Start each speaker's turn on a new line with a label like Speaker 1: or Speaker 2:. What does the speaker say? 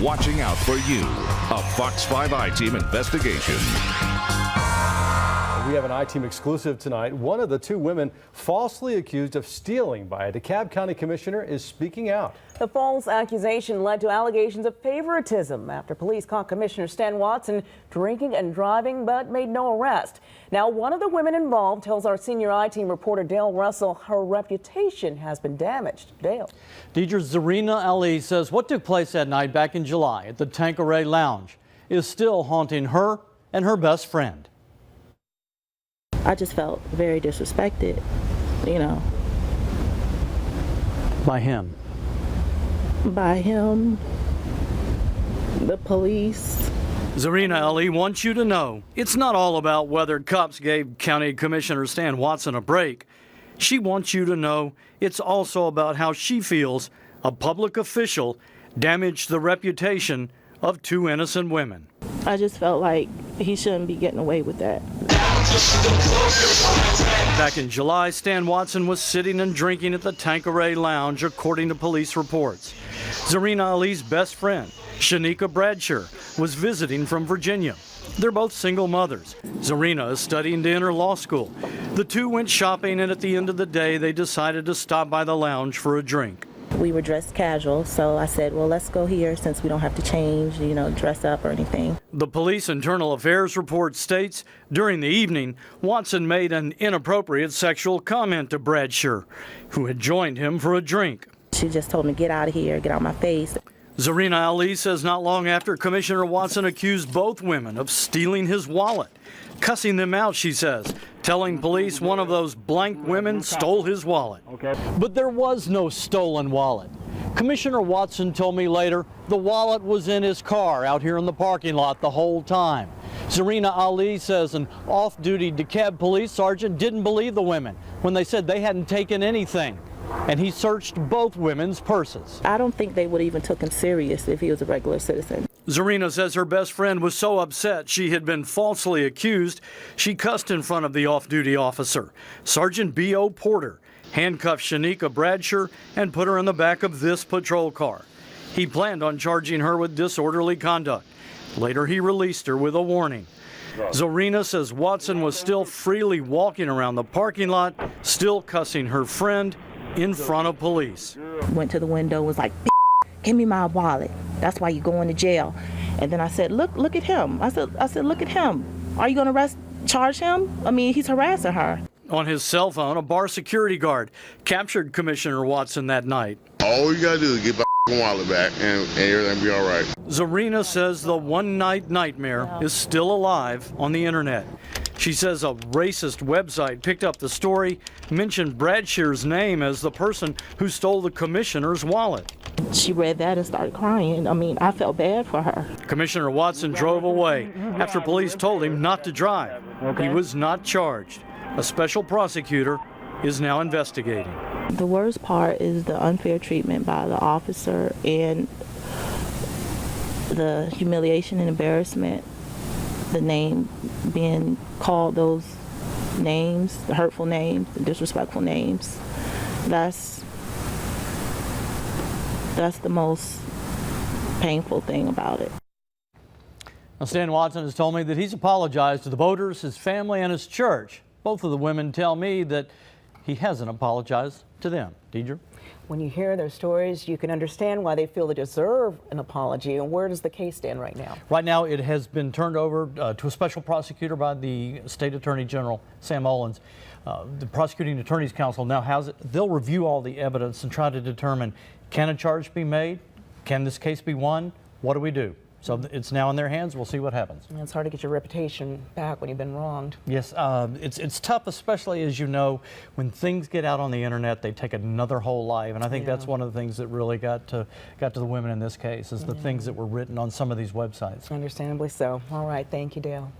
Speaker 1: Watching out for you. A Fox 5 I-Team investigation.
Speaker 2: We have an I-Team exclusive tonight. One of the two women falsely accused of stealing by a DeKalb County commissioner is speaking out.
Speaker 3: The false accusation led to allegations of favoritism after police caught Commissioner Stan Watson drinking and driving but made no arrest. Now, one of the women involved tells our senior I-Team reporter Dale Russell her reputation has been damaged. Dale.
Speaker 4: Deidre, Zarina Ali says what took place that night back in July at the Tanqueray Lounge is still haunting her and her best friend.
Speaker 5: I just felt very disrespected,
Speaker 4: By him.
Speaker 5: By him, the police.
Speaker 4: Zarina Ali wants you to know it's not all about whether cops gave County Commissioner Stan Watson a break. She wants you to know it's also about how she feels a public official damaged the reputation of two innocent women.
Speaker 5: I just felt like he shouldn't be getting away with that.
Speaker 4: Back in July, Stan Watson was sitting and drinking at the Tanqueray Lounge, according to police reports. Zarina Ali's best friend, Shanika Bradshaw, was visiting from Virginia. They're both single mothers. Zarina is studying to enter law school. The two went shopping, and at the end of the day, they decided to stop by the lounge for a drink.
Speaker 5: We were dressed casual, so I said, well, let's go here since we don't have to change, dress up or anything.
Speaker 4: The police internal affairs report states during the evening, Watson made an inappropriate sexual comment to Bradshaw, who had joined him for a drink.
Speaker 5: She just told me, get out of here, get out of my face.
Speaker 4: Zarina Ali says not long after, Commissioner Watson accused both women of stealing his wallet. Cussing them out, she says, telling police one of those blank women stole his wallet. But there was no stolen wallet. Commissioner Watson told me later the wallet was in his car out here in the parking lot the whole time. Zarina Ali says an off-duty DeKalb police sergeant didn't believe the women when they said they hadn't taken anything, and he searched both women's purses.
Speaker 5: I don't think they would even took him serious if he was a regular citizen.
Speaker 4: Zarina says her best friend was so upset she had been falsely accused, she cussed in front of the off-duty officer. Sergeant B.O. Porter handcuffed Shanika Bradshaw and put her in the back of this patrol car. He planned on charging her with disorderly conduct. Later, he released her with a warning. Zarina says Watson was still freely walking around the parking lot, still cussing her friend in front of police.
Speaker 5: Went to the window, was like, give me my wallet. That's why you're going to jail. And then I said, look at him. I said, look at him. Are you going to charge him? I mean, he's harassing her.
Speaker 4: On his cell phone, a bar security guard captured Commissioner Watson that night.
Speaker 6: All you gotta do is get my wallet back and everything will be all right.
Speaker 4: Zarina says the one-night nightmare is still alive on the internet. She says a racist website picked up the story, mentioned Bradshaw's name as the person who stole the commissioner's wallet.
Speaker 5: She read that and started crying. I mean, I felt bad for her.
Speaker 4: Commissioner Watson drove away after police told him not to drive. He was not charged. A special prosecutor is now investigating.
Speaker 5: The worst part is the unfair treatment by the officer and the humiliation and embarrassment, the name being called those names, the hurtful names, the disrespectful names. That's the most painful thing about it.
Speaker 4: Now, Stan Watson has told me that he's apologized to the voters, his family, and his church. Both of the women tell me that he hasn't apologized to them. Deidre?
Speaker 3: When you hear their stories, you can understand why they feel they deserve an apology. And where does the case stand right now?
Speaker 4: Right now, it has been turned over to a special prosecutor by the State Attorney General, Sam Olens. The Prosecuting Attorneys Council now has it. They'll review all the evidence and try to determine, can a charge be made? Can this case be won? What do we do? So it's now in their hands. We'll see what happens.
Speaker 3: And it's hard to get your reputation back when you've been wronged.
Speaker 4: Yes, it's tough, especially as you know, when things get out on the internet, they take another whole life. And I think that's one of the things that really got to the women in this case, is the things that were written on some of these websites.
Speaker 3: Understandably so. All right, thank you, Dale.